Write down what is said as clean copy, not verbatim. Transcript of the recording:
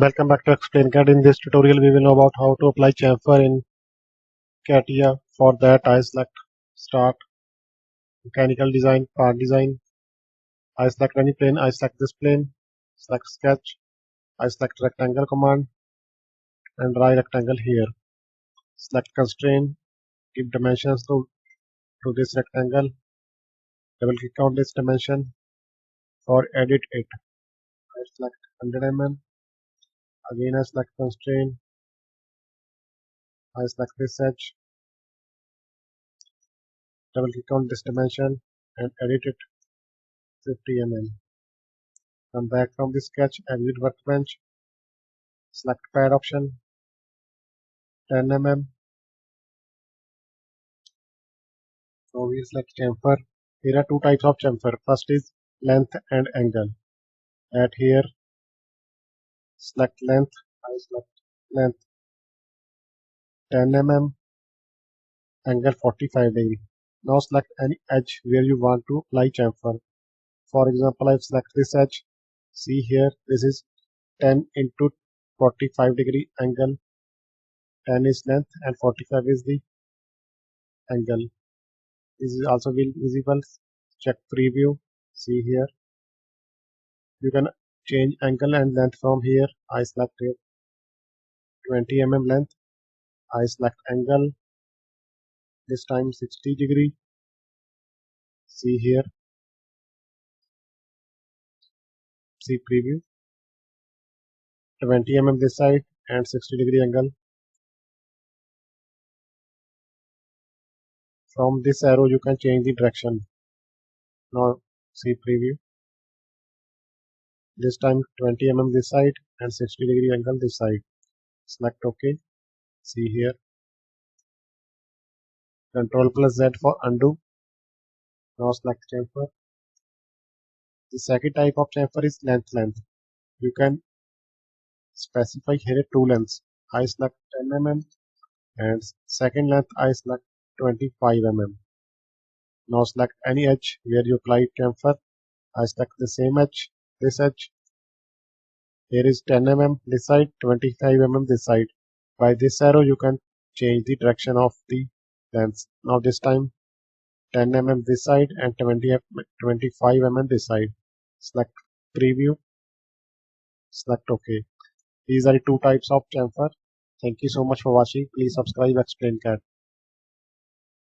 Welcome back to Explain CAD. In this tutorial, we will know about how to apply chamfer in Catia. For that, I select Start, Mechanical Design, Part Design. I select any plane. I select this plane. Select Sketch. I select Rectangle command and draw a rectangle here. Select Constraint. Give dimensions to this rectangle. Double click on this dimension or edit it. I select 100 mm. Again, I select Constraint. I select this edge. Double click on this dimension and edit it 50 mm. Come back from the sketch, exit workbench, select pad option, 10 mm. So we select chamfer. Here are two types of chamfer. First is length and angle. At here, select length. I select length 10 mm, angle 45 degree. Now select any edge where you want to apply chamfer. For example, I select this edge. See here, this is 10 into 45 degree angle. 10 is length and 45 is the angle. This is also visible. Check preview. See here. You can change angle and length from here. I select here 20 mm length. I select angle. This time 60 degree. See here. See preview. 20 mm this side and 60 degree angle. From this arrow you can change the direction. Now see preview. This time 20 mm this side and 60 degree angle this side. Select OK. See here. Control plus Z for undo. Now select chamfer. The second type of chamfer is length. You can specify here two lengths. I select 10 mm and second length I select 25 mm. Now select any edge where you apply chamfer. I select the same edge, this edge. Here is 10 mm this side, 25 mm this side. By this arrow you can change the direction of the lengths. Now this time 10 mm this side and 25 mm this side. Select preview. Select OK. These are the two types of chamfer. Thank you so much for watching. Please subscribe Explain CAD.